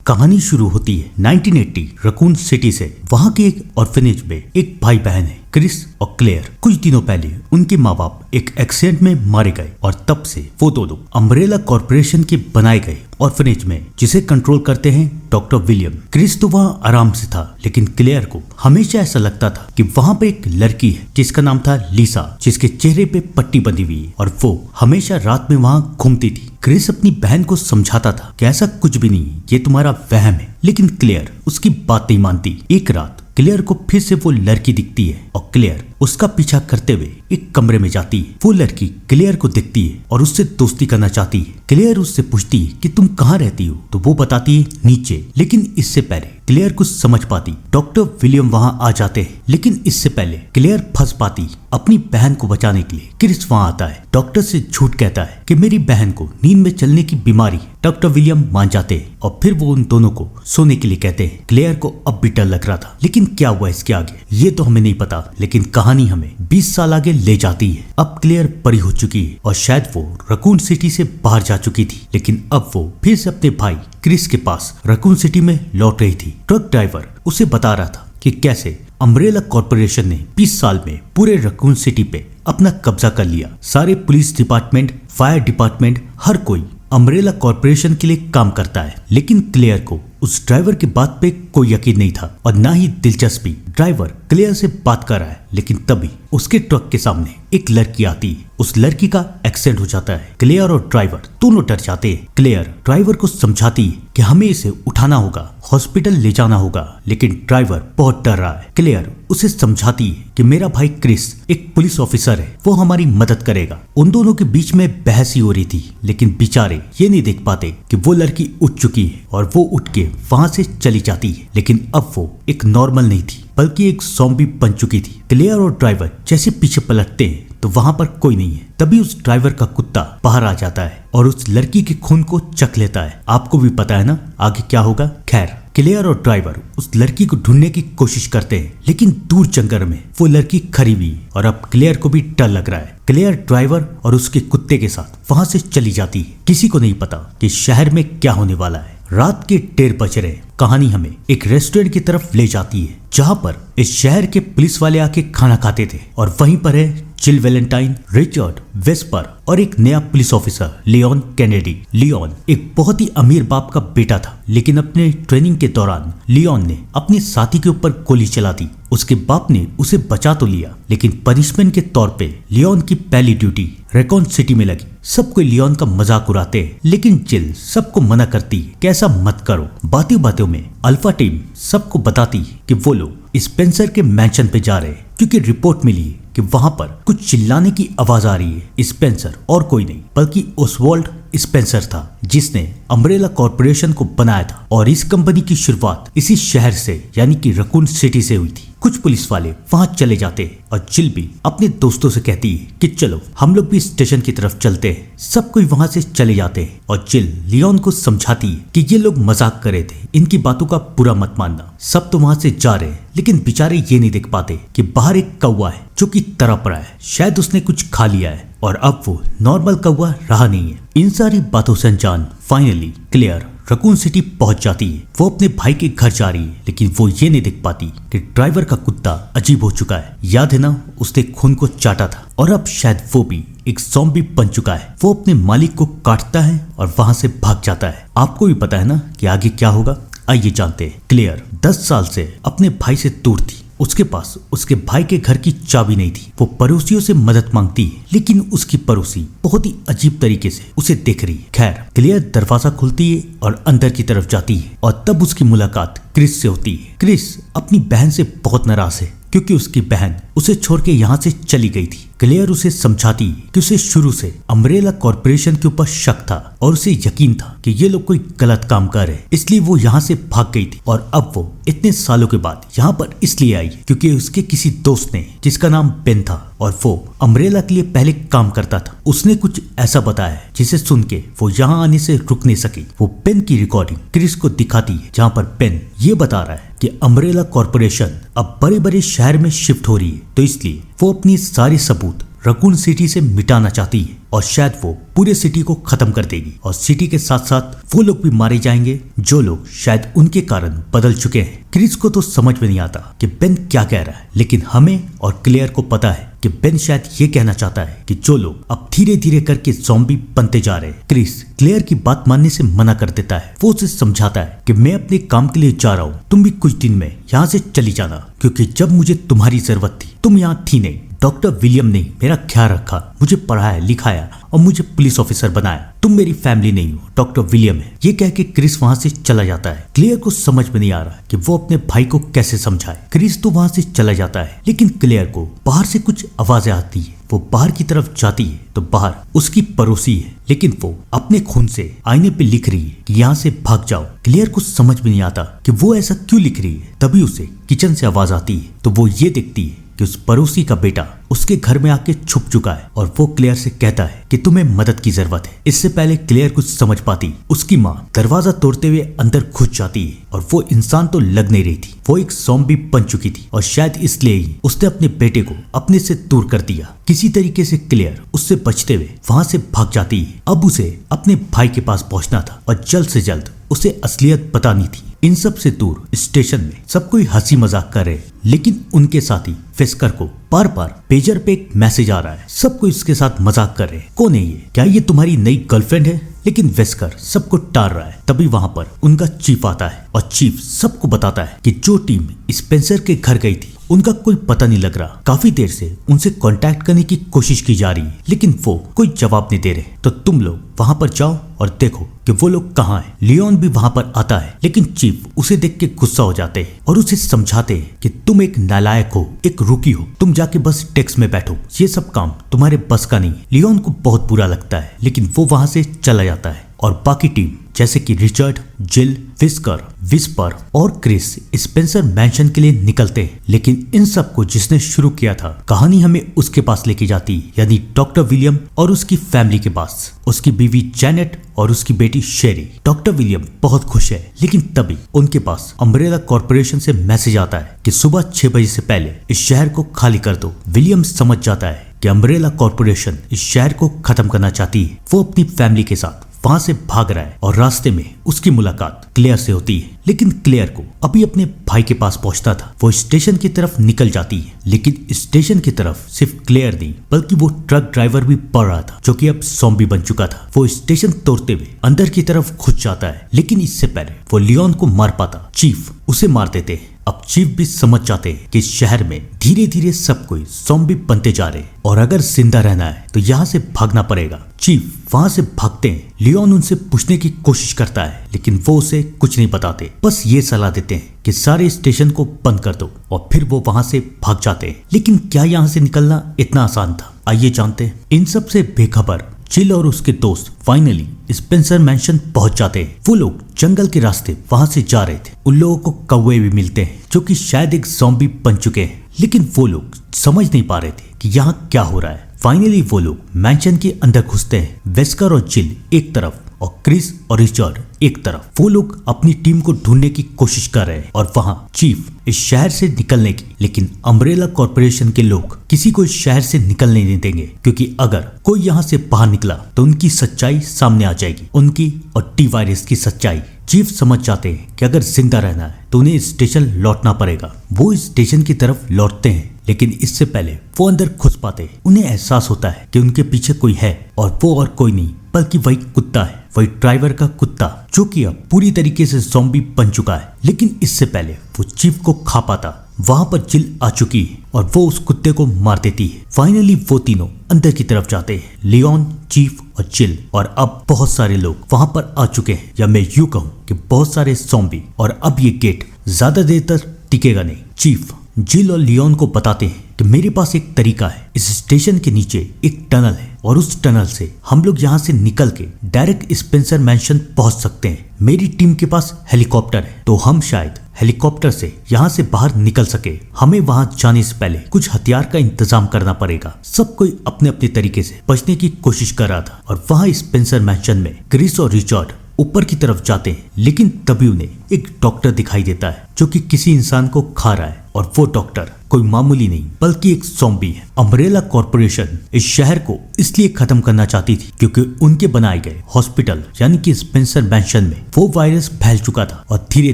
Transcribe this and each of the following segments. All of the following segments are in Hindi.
कहानी शुरू होती है 1980 रकून सिटी से। वहाँ के एक ऑर्फनेज में एक भाई बहन है, क्रिस और क्लेयर। कुछ दिनों पहले उनके माँ बाप एक एक्सीडेंट में मारे गए और तब से वो दोनों अम्ब्रेला कॉर्पोरेशन के बनाए गए ऑर्फनेज में, जिसे कंट्रोल करते हैं डॉक्टर विलियम। क्रिस तो वहाँ आराम से था, लेकिन क्लेयर को हमेशा ऐसा लगता था कि वहाँ पे एक लड़की है जिसका नाम था लीसा, जिसके चेहरे पे पट्टी बंधी हुई है और वो हमेशा रात में वहाँ घूमती थी। क्रिस अपनी बहन को समझाता था कि ऐसा कुछ भी नहीं, ये तुम्हारा वहम है, लेकिन क्लेयर उसकी बात नहीं मानती। एक रात क्लेयर को फिर से वो लड़की दिखती है और क्लेयर उसका पीछा करते हुए एक कमरे में जाती है। वो लड़की क्लेयर को दिखती है और उससे दोस्ती करना चाहती है। क्लेयर उससे पूछती है कि तुम कहाँ रहती हो, तो वो बताती है नीचे। लेकिन इससे पहले क्लेयर कुछ समझ पाती, डॉक्टर विलियम वहाँ आ जाते हैं। लेकिन इससे पहले क्लेयर फंस पाती अपनी बहन को बचाने के लिए। क्रिस वहाँ आता है, डॉक्टर से झूठ कहता है कि मेरी बहन को नींद में चलने की बीमारी है। डॉक्टर विलियम मान जाते हैं और फिर वो उन दोनों को सोने के लिए कहते हैं। क्लेयर को अब भी डर लग रहा था, लेकिन क्या हुआ इसके आगे ये तो हमें नहीं पता, लेकिन कहानी हमें 20 साल आगे ले जाती है। अब क्लेयर बड़ी हो चुकी है और शायद वो रकून सिटी से बाहर जा चुकी थी, लेकिन अब वो फिर से अपने भाई क्रिस के पास रकून सिटी में लौट रही थी। ट्रक ड्राइवर उसे बता रहा था कि कैसे अम्ब्रेला कॉर्पोरेशन ने 20 साल में पूरे रकून सिटी पे अपना कब्जा कर लिया। सारे पुलिस डिपार्टमेंट, फायर डिपार्टमेंट, हर कोई अम्ब्रेला कॉर्पोरेशन के लिए काम करता है। लेकिन क्लेयर को उस ड्राइवर की बात पे कोई यकीन नहीं था और ना ही दिलचस्पी। ड्राइवर क्लेयर से बात कर रहा है, लेकिन तभी उसके ट्रक के सामने एक लड़की आती है। उस लड़की का एक्सीडेंट हो जाता है। क्लेयर और ड्राइवर दोनों डर जाते हैं। क्लेयर ड्राइवर को समझाती है कि हमें इसे उठाना होगा, हॉस्पिटल ले जाना होगा, लेकिन ड्राइवर बहुत डर रहा है। क्लेयर उसे समझाती है कि मेरा भाई क्रिस एक पुलिस ऑफिसर है, वो हमारी मदद करेगा। उन दोनों के बीच में बहस ही हो रही थी, लेकिन बेचारे ये नहीं देख पाते कि वो लड़की उठ चुकी है और वो उठ के वहां से चली जाती है। लेकिन अब वो एक नॉर्मल नहीं थी, बल्कि एक ज़ॉम्बी बन चुकी थी। क्लेयर और ड्राइवर जैसे पीछे पलटते हैं तो वहां पर कोई नहीं है। तभी उस ड्राइवर का कुत्ता बाहर आ जाता है और उस लड़की के खून को चख लेता है। आपको भी पता है ना आगे क्या होगा। खैर, क्लेयर और ड्राइवर उस लड़की को ढूंढने की कोशिश करते हैं, लेकिन दूर जंगल में वो लड़की खड़ी हुई और अब क्लेयर को भी डर लग रहा है। क्लेयर ड्राइवर और उसके कुत्ते के साथ वहां से चली जाती है। किसी को नहीं पता कि शहर में क्या होने वाला है। रात के 1:30 बज रहे। कहानी हमें एक रेस्टोरेंट की तरफ ले जाती है, जहां पर इस शहर के पुलिस वाले आके खाना खाते थे और वहीं पर है जिल वैलेंटाइन, रिचर्ड, वेस्पर और एक नया police officer Leon Kennedy. Leon एक बहुत ही अमीर बाप का बेटा था, लेकिन अपने ट्रेनिंग के दौरान लियोन ने अपने साथी के ऊपर गोली चला दी। उसके बाप ने उसे बचा तो लिया, लेकिन पनिशमेंट के तौर पे लियोन की पहली ड्यूटी रकून सिटी में लगी। सब कोई लियोन का मजाक उड़ाते हैं, लेकिन जिल सबको मना करती है कि ऐसा मत करो। बातों बातों में अल्फा टीम सबको बताती है कि वो लोग स्पेंसर के मैंशन पे जा रहे हैं, क्योंकि रिपोर्ट मिली है कि वहां पर कुछ चिल्लाने की आवाज आ रही है। स्पेंसर और कोई नहीं बल्कि ओसवाल्ड स्पेंसर था, जिसने अम्ब्रेला कॉर्पोरेशन को बनाया था और इस कंपनी की शुरुआत इसी शहर से यानी कि रकून सिटी से हुई थी। कुछ पुलिस वाले वहां चले जाते हैं और जिल भी अपने दोस्तों से कहती है कि चलो हम लोग भी स्टेशन की तरफ चलते हैं। सब कोई वहां से चले जाते हैं और जिल लियोन को समझाती है कि ये लोग मजाक कर रहे थे, इनकी बातों का बुरा मत मानना। सब तो वहां से जा रहे हैं, लेकिन बेचारे ये नहीं देख पाते कि बाहर एक कौवा है जो कि तड़प रहा है। शायद उसने कुछ खा लिया है और अब वो नॉर्मल कौवा रहा नहीं है। इन सारी बातों से अनजान फाइनली क्लेयर रकून सिटी पहुंच जाती है। वो अपने भाई के घर जा रही है, लेकिन वो ये नहीं देख पाती कि ड्राइवर का कुत्ता अजीब हो चुका है। याद है ना, उसने खून को चाटा था और अब शायद वो भी एक ज़ॉम्बी बन चुका है। वो अपने मालिक को काटता है और वहां से भाग जाता है। आपको भी पता है ना कि आगे क्या होगा। आइए जानते हैं। क्लेयर 10 साल से अपने भाई से दूर थी। उसके पास उसके भाई के घर की चाबी नहीं थी। वो पड़ोसियों से मदद मांगती है, लेकिन उसकी पड़ोसी बहुत ही अजीब तरीके से उसे देख रही है। खैर, क्लेयर दरवाजा खुलती है और अंदर की तरफ जाती है और तब उसकी मुलाकात क्रिस से होती है। क्रिस अपनी बहन से बहुत नाराज है, क्योंकि उसकी बहन उसे छोड़ के यहाँ से चली गई थी। क्लेयर उसे समझाती कि उसे शुरू से अम्ब्रेला कॉर्पोरेशन के ऊपर शक था और उसे यकीन था कि ये लोग कोई गलत काम कर रहे हैं, इसलिए वो यहाँ से भाग गई थी। और अब वो इतने सालों के बाद यहाँ पर इसलिए आई क्योंकि उसके किसी दोस्त ने, जिसका नाम बेन था और वो अम्ब्रेला के लिए पहले काम करता था, उसने कुछ ऐसा बताया जिसे सुन के वो यहाँ आने से रुक नहीं सकी। वो बेन की रिकॉर्डिंग क्रिस को दिखाती है, जहाँ पर बेन ये बता रहा है कि अम्ब्रेला कॉर्पोरेशन अब बड़े बड़े शहर में शिफ्ट हो रही है, तो इसलिए वो अपनी सारे सबूत रकून सिटी से मिटाना चाहती है और शायद वो पूरे सिटी को खत्म कर देगी और सिटी के साथ साथ वो लोग भी मारे जाएंगे जो लोग शायद उनके कारण बदल चुके हैं। क्रिस को तो समझ में नहीं आता कि बेन क्या कह रहा है, लेकिन हमें और क्लेयर को पता है कि बेन शायद ये कहना चाहता है कि जो लोग अब धीरे धीरे करके ज़ॉम्बी बनते जा रहे हैं। क्रिस क्लेयर की बात मानने से मना कर देता है। वो उसे समझाता है कि मैं अपने काम के लिए जा रहा हूँ, तुम भी कुछ दिन में यहाँ से चली जाना, क्योंकि जब मुझे तुम्हारी जरूरत थी तुम यहाँ थी नहीं। डॉक्टर विलियम ने मेरा ख्याल रखा, मुझे पढ़ाया लिखाया और मुझे पुलिस ऑफिसर बनाया। तुम मेरी फैमिली नहीं हो, डॉक्टर विलियम है। ये कह के क्रिस वहाँ से चला जाता है। क्लेयर को समझ में नहीं आ रहा कि वो अपने भाई को कैसे समझाए। क्रिस तो वहाँ से चला जाता है, लेकिन क्लेयर को बाहर से कुछ आवाजें आती है। वो बाहर की तरफ जाती है तो बाहर उसकी पड़ोसी है, लेकिन वो अपने खून से आईने पे लिख रही है कि यहाँ से भाग जाओ। क्लेयर को समझ में नहीं आता कि वो ऐसा क्यों लिख रही है। तभी उसे किचन से आवाज आती है तो वो ये देखती है कि उस पड़ोसी का बेटा उसके घर में आके छुप चुका है और वो क्लेयर से कहता है कि तुम्हें मदद की जरूरत है। इससे पहले क्लेयर कुछ समझ पाती, उसकी माँ दरवाजा तोड़ते हुए अंदर घुस जाती है और वो इंसान तो लग नहीं रही थी, वो एक ज़ॉम्बी बन चुकी थी और शायद इसलिए ही उसने अपने बेटे को अपने से दूर कर दिया। किसी तरीके से क्लेयर उससे बचते हुए वहां से भाग जाती है। अब उसे अपने भाई के पास पहुंचना था और जल्द से जल्द उसे असलियत बतानी थी। इन सब से दूर स्टेशन में सब कोई हंसी मजाक कर रहे, लेकिन उनके साथी वेस्कर को बार बार पेजर पे एक मैसेज आ रहा है। सब कोई इसके साथ मजाक कर रहे। कौन है ये? क्या ये तुम्हारी नई गर्लफ्रेंड है? लेकिन वेस्कर सबको टाल रहा है। तभी वहां पर उनका चीफ आता है और चीफ सबको बताता है कि जो टीम स्पेंसर के घर गई थी उनका कोई पता नहीं लग रहा। काफी देर से उनसे कांटेक्ट करने की कोशिश की जा रही है, लेकिन वो कोई जवाब नहीं दे रहे। तो तुम लोग वहां पर जाओ और देखो कि वो लोग कहाँ हैं। लियोन भी वहां पर आता है, लेकिन चीफ उसे देख के गुस्सा हो जाते हैं और उसे समझाते हैं कि तुम एक नालायक हो, एक रुकी हो, तुम जाके बस डेस्क में बैठो, ये सब काम तुम्हारे बस का नहीं है। लियोन को बहुत बुरा लगता है, लेकिन वो वहां से चला जाता है और बाकी टीम जैसे कि रिचर्ड, जिल, विस्कर, विस्पर और क्रिस स्पेंसर मैंशन के लिए निकलते हैं। लेकिन इन सब को जिसने शुरू किया था, कहानी हमें उसके पास लेके जाती है, यानी डॉक्टर विलियम और उसकी फैमिली के पास। उसकी बीवी जैनेट और उसकी बेटी शेरी। डॉक्टर विलियम बहुत खुश है, लेकिन तभी उनके पास अम्ब्रेला कॉर्पोरेशन से मैसेज आता है कि सुबह 6 बजे से पहले इस शहर को खाली कर दो। विलियम समझ जाता है कि अम्ब्रेला कॉर्पोरेशन इस शहर को खत्म करना चाहती है। वो अपनी फैमिली के साथ वहां से भाग रहा है और रास्ते में उसकी मुलाकात क्लेयर से होती है। लेकिन क्लेयर को अभी अपने भाई के पास पहुंचना था। वो स्टेशन की तरफ निकल जाती है, लेकिन स्टेशन की तरफ सिर्फ क्लेयर नहीं बल्कि वो ट्रक ड्राइवर भी बढ़ रहा था, जो कि अब ज़ॉम्बी बन चुका था। वो स्टेशन तोड़ते हुए अंदर की तरफ घुस जाता है, लेकिन इससे पहले वो लियोन को मार पाता, चीफ उसे मार देते हैं। अब चीफ भी समझ जाते हैं कि इस शहर में धीरे धीरे सब कोई ज़ॉम्बी बनते जा रहे हैं और अगर जिंदा रहना है तो यहाँ से भागना पड़ेगा। चीफ वहां से भागते हैं। लियोन उनसे पूछने की कोशिश करता है, लेकिन वो उसे कुछ नहीं बताते, बस ये सलाह देते हैं कि सारे स्टेशन को बंद कर दो और फिर वो वहां से भाग जाते हैं। लेकिन क्या यहाँ से निकलना इतना आसान था? आइए जानते हैं। इन सब से बेखबर जिल और उसके दोस्त फाइनली स्पेंसर मैंशन पहुंच जाते हैं। वो लोग जंगल के रास्ते वहां से जा रहे थे। उन लोगों को कौवे भी मिलते हैं जो कि शायद एक ज़ॉम्बी बन चुके हैं, लेकिन वो लोग समझ नहीं पा रहे थे कि यहाँ क्या हो रहा है। फाइनली वो लोग मैंशन के अंदर घुसते हैं। वेस्कर और जिल एक तरफ और क्रिस और रिचर्ड एक तरफ। वो लोग अपनी टीम को ढूंढने की कोशिश कर रहे हैं और वहां चीफ इस शहर से निकलने की, लेकिन अम्ब्रेला कॉर्पोरेशन के लोग किसी को इस शहर से निकलने नहीं देंगे, क्योंकि अगर कोई यहाँ से बाहर निकला तो उनकी सच्चाई सामने आ जाएगी, उनकी और टी वायरस की सच्चाई। चीफ समझ जाते हैं कि अगर जिंदा रहना है तो उन्हें स्टेशन लौटना पड़ेगा। वो स्टेशन की तरफ लौटते हैं, लेकिन इससे पहले वो अंदर घुस पाते उन्हें एहसास होता है कि उनके पीछे कोई है और वो और कोई नहीं बल्कि वही कुत्ता है, वही ड्राइवर का कुत्ता, जो कि अब पूरी तरीके से ज़ॉम्बी बन चुका है। लेकिन इससे पहले वो चीफ को खा पाता, वहां पर जिल आ चुकी है और वो उस कुत्ते को मार देती है। फाइनली वो तीनों अंदर की तरफ जाते हैं, लियोन, चीफ और जिल, और अब बहुत सारे लोग वहां पर आ चुके हैं, या मैं यूं कहूं कि बहुत सारे ज़ॉम्बी। और अब ये गेट ज्यादा देर तक टिकेगा नहीं। चीफ जिल और लियोन को बताते हैं कि मेरे पास एक तरीका है। इस स्टेशन के नीचे एक टनल है और उस टनल से हम लोग यहाँ से निकल के डायरेक्ट स्पेंसर मैंशन पहुंच सकते हैं। मेरी टीम के पास हेलीकॉप्टर है, तो हम शायद हेलीकॉप्टर से यहाँ से बाहर निकल सके। हमें वहां जाने से पहले कुछ हथियार का इंतजाम करना पड़ेगा। सब कोई अपने अपने तरीके से बचने की कोशिश कर रहा था और वहां स्पेंसर मैंशन में क्रिस और रिचर्ड ऊपर की तरफ जाते हैं, लेकिन तभी उन्हें एक डॉक्टर दिखाई देता है जो कि किसी इंसान को खा रहा है। और वो डॉक्टर कोई मामूली नहीं बल्कि एक ज़ॉम्बी है। अम्ब्रेला कॉर्पोरेशन इस शहर को इसलिए खत्म करना चाहती थी क्योंकि उनके बनाए गए हॉस्पिटल यानी कि स्पेंसर मैंशन में वो वायरस फैल चुका था और धीरे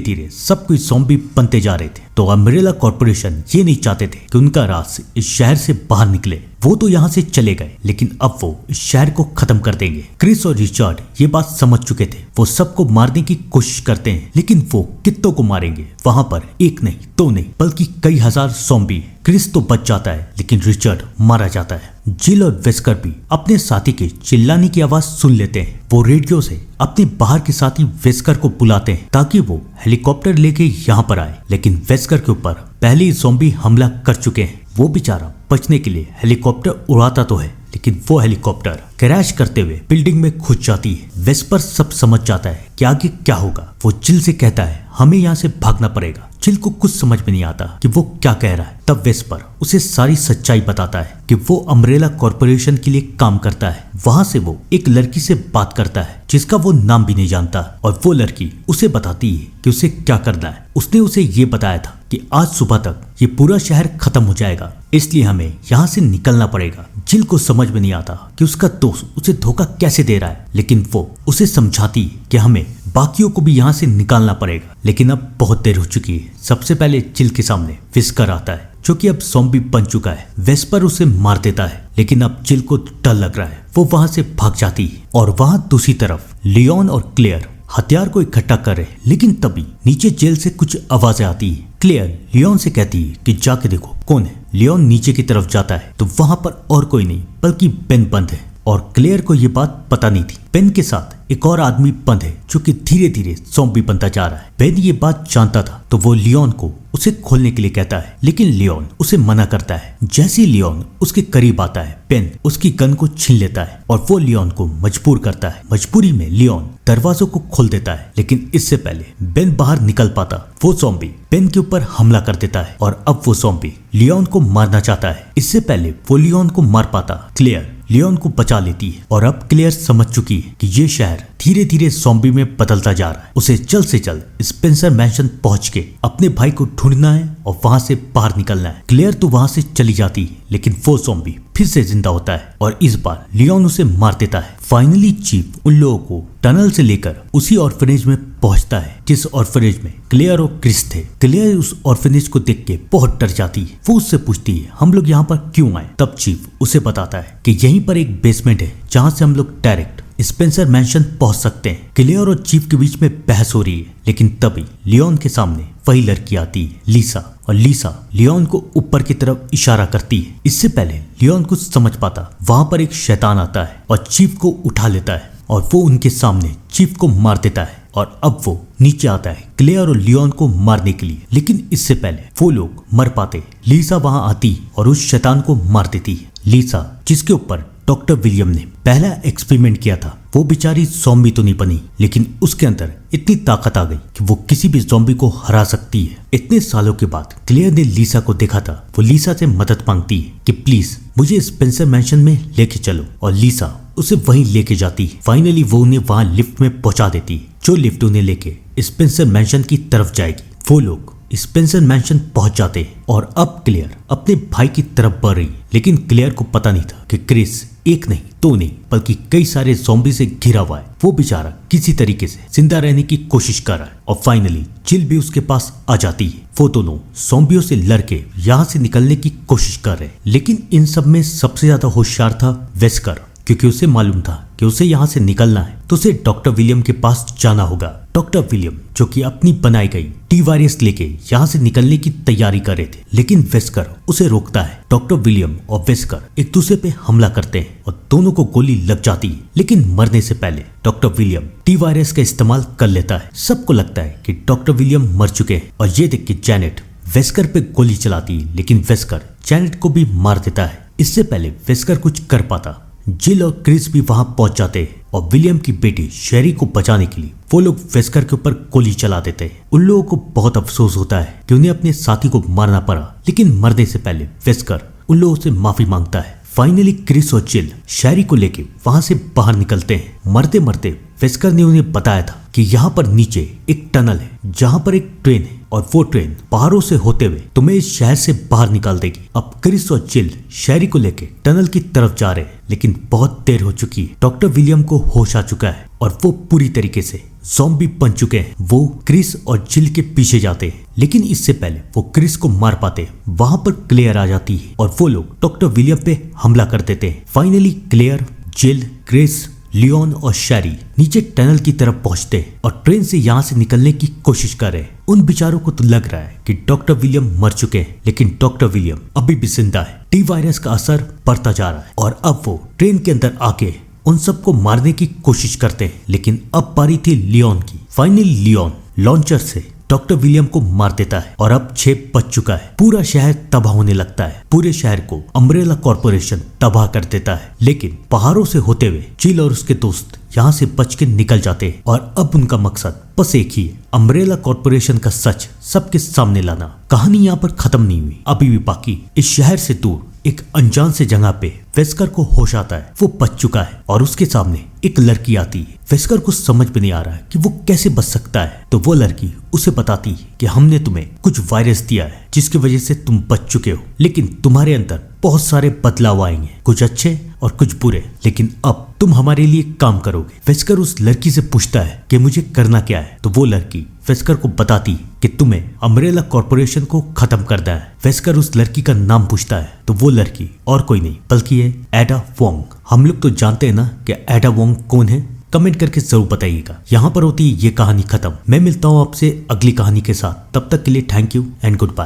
धीरे सब कोई ज़ॉम्बी बनते जा रहे थे। तो अम्ब्रेला कॉर्पोरेशन ये नहीं चाहते थे कि उनका राज इस शहर से बाहर निकले। वो तो यहाँ से चले गए, लेकिन अब वो इस शहर को खत्म कर देंगे। क्रिस और रिचर्ड ये बात समझ चुके थे। वो सबको मारने की कोशिश करते हैं, लेकिन वो कितनों को मारेंगे। वहां पर एक नहीं दो नहीं बल्कि कई हजार ज़ॉम्बी। क्रिस तो बच जाता है, लेकिन रिचर्ड मारा जाता है। जिल और वेस्कर भी अपने साथी के चिल्लाने की आवाज सुन लेते हैं। वो रेडियो से अपने बाहर के साथी वेस्कर को बुलाते हैं ताकि वो हेलीकॉप्टर लेके यहाँ पर आए, लेकिन वेस्कर के ऊपर पहले ही ज़ॉम्बी हमला कर चुके हैं। वो बेचारा बचने के लिए हेलीकॉप्टर उड़ाता तो है, लेकिन वो हेलीकॉप्टर क्रैश करते हुए बिल्डिंग में घुस जाती है। वेस्पर सब समझ जाता है कि आगे क्या होगा। वो जिल से कहता है हमें यहाँ से भागना पड़ेगा। जिल को कुछ समझ में नहीं आता कि वो क्या कह रहा है। तब वेस्पर उसे सारी सच्चाई बताता है कि वो अम्ब्रेला कॉर्पोरेशन के लिए काम करता है। वहां से वो एक लड़की से बात करता है जिसका वो नाम भी नहीं जानता, और वो लड़की उसे बताती है कि उसे क्या करना है। उसने उसे ये बताया था कि आज सुबह तक ये पूरा शहर खत्म हो जाएगा, इसलिए हमें यहाँ से निकलना पड़ेगा। जिल को समझ में नहीं आता कि उसका दोस्त उसे धोखा कैसे दे रहा है, लेकिन वो उसे समझाती है कि हमें बाकियों को भी यहाँ से निकालना पड़ेगा। लेकिन अब बहुत देर हो चुकी है। सबसे पहले जिल के सामने विस्कर आता है जो कि अब ज़ॉम्बी बन चुका है। वेस्पर उसे मार देता है, लेकिन अब जिल को डर लग रहा है। वो वहां से भाग जाती है और वहां दूसरी तरफ लियोन और क्लेयर हथियार को इकट्ठा कर रहे, लेकिन तभी नीचे जेल से कुछ आवाजें आती है। क्लेयर लियोन से कहती है कि जाके देखो कौन है। लियोन नीचे की तरफ जाता है तो वहां पर और कोई नहीं बल्कि बेन बंद है, और क्लेयर को ये बात पता नहीं थी। बेन के साथ एक और आदमी बंद है जो कि धीरे धीरे ज़ॉम्बी बनता जा रहा है। बेन ये बात जानता था तो वो लियोन को उसे खोलने के लिए कहता है, लेकिन लियोन उसे मना करता है। जैसे ही लियोन उसके करीब आता है, बेन उसकी गन को छीन लेता है और वो लियोन को मजबूर करता है। मजबूरी में लियोन दरवाजों को खोल देता है, लेकिन इससे पहले बेन बाहर निकल पाता, वो ज़ॉम्बी बेन के ऊपर हमला कर देता है और अब वो ज़ॉम्बी लियोन को मारना चाहता है। इससे पहले वो लियोन को मार पाता, क्लेयर लियोन को बचा लेती है। और अब क्लेयर समझ चुकी है कि ये शहर धीरे धीरे ज़ॉम्बी में बदलता जा रहा है। उसे जल्द से जल्द स्पेंसर मैंशन पहुंच के अपने भाई को ढूंढना है और वहां से बाहर निकलना है। क्लेयर तो वहां से चली जाती है, लेकिन वो ज़ॉम्बी फिर से जिंदा होता है और इस बार लियोन उसे मार देता है। फाइनली चीफ उन लोगों को टनल से लेकर उसी ऑर्फनेज में पहुंचता है जिस ऑर्फनेज में क्लेयर और क्रिस थे। क्लेयर उस ऑर्फनेज को देख के बहुत डर जाती है। वो उससे पूछती है हम लोग यहाँ पर क्यों आए। तब चीफ उसे बताता है कि यहीं पर एक बेसमेंट है जहाँ से हम लोग डायरेक्ट स्पेंसर मैंशन पहुंच सकते हैं। क्लेयर और चीफ के बीच में बहस हो रही है, लेकिन तभी लियोन के सामने वही लड़की आती है, लीसा। और लीसा लियोन को ऊपर की तरफ इशारा करती है। इससे पहले लियोन कुछ समझ पाता, वहां पर एक शैतान आता है और चीफ को उठा लेता है और वो उनके सामने चीफ को मार देता है। और अब वो नीचे आता है क्लेयर और लियोन को मारने के लिए, लेकिन इससे पहले वो लोग मर पाते। लीसा वहां आती और उस शैतान को मार देती है। लीसा जिसके ऊपर डॉक्टर विलियम ने पहला एक्सपेरिमेंट किया था, वो बेचारी ज़ॉम्बी तो नहीं बनी, लेकिन उसके अंदर इतनी ताकत आ गई कि वो किसी भी ज़ॉम्बी को हरा सकती है। इतने सालों के बाद क्लेयर ने लीसा को देखा था। वो लीसा से मदद मांगती है कि प्लीज मुझे स्पेंसर मैंशन में लेके चलो, और लीसा उसे वहीं लेके जाती है। फाइनली वो उन्हें वहां लिफ्ट में पहुंचा देती है, जो लिफ्ट उन्हें लेके स्पेंसर मैंशन की तरफ जाएगी। वो लोग स्पेंसर मैंशन पहुंच जाते हैं और अब क्लेयर अपने भाई की तरफ बढ़ रही, लेकिन क्लेयर को पता नहीं था कि क्रिस एक नहीं दो नहीं बल्कि कई सारे ज़ॉम्बी से घिरा हुआ है। वो बेचारा किसी तरीके से जिंदा रहने की कोशिश कर रहा है और फाइनली जिल भी उसके पास आ जाती है। वो दोनों ज़ॉम्बियों से लड़के यहाँ से निकलने की कोशिश कर रहे हैं, लेकिन इन सब में सबसे ज्यादा होशियार था वेस्कर, क्योंकि उसे मालूम था कि उसे यहाँ से निकलना है तो उसे डॉक्टर विलियम के पास जाना होगा। डॉक्टर विलियम जो कि अपनी बनाई गई टी वायरस लेके यहाँ से निकलने की तैयारी कर रहे थे, लेकिन वेस्कर उसे रोकता है। डॉक्टर विलियम और वेस्कर एक दूसरे पे हमला करते हैं और दोनों को गोली लग जाती है, लेकिन मरने से पहले डॉक्टर विलियम टी वायरस का इस्तेमाल कर लेता है। सबको लगता है कि डॉक्टर विलियम मर चुके हैं और ये देख के जैनेट वेस्कर पे गोली चलाती है, लेकिन वेस्कर जैनेट को भी मार देता है। इससे पहले वेस्कर कुछ कर पाता, जिल और क्रिस भी वहां पहुंच जाते हैं और विलियम की बेटी शेरी को बचाने के लिए वो लोग वेस्कर के ऊपर गोली चला देते हैं। उन लोगों को बहुत अफसोस होता है कि उन्हें अपने साथी को मारना पड़ा, लेकिन मरने से पहले वेस्कर उन लोगों से माफी मांगता है। फाइनली क्रिस और जिल शैरी को लेके वहां से बाहर निकलते हैं। मरते मरते वेस्कर ने उन्हें बताया था कि यहाँ पर नीचे एक टनल है जहाँ पर एक ट्रेन है और वो ट्रेन पहाड़ों से होते हुए तुम्हें इस शहर से बाहर निकाल देगी। अब क्रिस और जिल शैरी को लेके टनल की तरफ जा रहे हैं, लेकिन बहुत देर हो चुकी है। डॉक्टर विलियम को होश आ चुका है और वो पूरी तरीके से ज़ॉम्बी बन चुके हैं। वो क्रिस और जिल के पीछे जाते हैं, लेकिन इससे पहले वो क्रिस को मार पाते हैं। वहां पर क्लेयर आ जाती है और वो लोग डॉक्टर विलियम पे हमला कर देते हैं। फाइनली क्लेयर, जिल, क्रिस, लियोन और शैरी नीचे टनल की तरफ पहुंचते हैं और ट्रेन से यहाँ से निकलने की कोशिश कर रहे हैं। उन बेचारों को तो लग रहा है कि डॉक्टर विलियम मर चुके हैं, लेकिन डॉक्टर विलियम अभी भी जिंदा है। टी वायरस का असर बढ़ता जा रहा है और अब वो ट्रेन के अंदर आके उन सबको मारने की कोशिश करते हैं, लेकिन अब पारी थी लियोन की। फाइनली लियोन लॉन्चर से डॉक्टर विलियम को मार देता है और अब 6 बज चुका है। पूरा शहर तबाह होने लगता है। पूरे शहर को अम्ब्रेला कॉर्पोरेशन तबाह कर देता है, लेकिन पहाड़ों से होते हुए जिल और उसके दोस्त यहाँ से बच के निकल जाते हैं और अब उनका मकसद बस एक ही है, अम्ब्रेला कॉर्पोरेशन का सच सबके सामने लाना। कहानी यहाँ पर खत्म नहीं हुई, अभी भी बाकी। इस शहर से दूर एक अनजान से जगह पे वेस्कर को होश आता है। वो बच चुका है और उसके सामने एक लड़की आती है। वेस्कर को समझ में नहीं आ रहा है कि वो कैसे बच सकता है, तो वो लड़की उसे बताती है कि हमने तुम्हें कुछ वायरस दिया है जिसकी वजह से तुम बच चुके हो, लेकिन तुम्हारे अंदर बहुत सारे बदलाव आएंगे, कुछ अच्छे और कुछ बुरे, लेकिन अब तुम हमारे लिए काम करोगे। वेस्कर उस लड़की से पूछता है कि मुझे करना क्या है, तो वो लड़की वेस्कर को बताती कि तुम्हें अम्ब्रेला कॉर्पोरेशन को खत्म करना है। वेस्कर उस लड़की का नाम पूछता है, तो वो लड़की और कोई नहीं बल्कि है एडा वोंग। हम लोग तो जानते हैं ना कि एडा वोंग कौन है, कमेंट करके जरूर बताइएगा। यहाँ पर होती है ये कहानी खत्म। मैं मिलता हूँ आपसे अगली कहानी के साथ, तब तक के लिए thank you and good bye.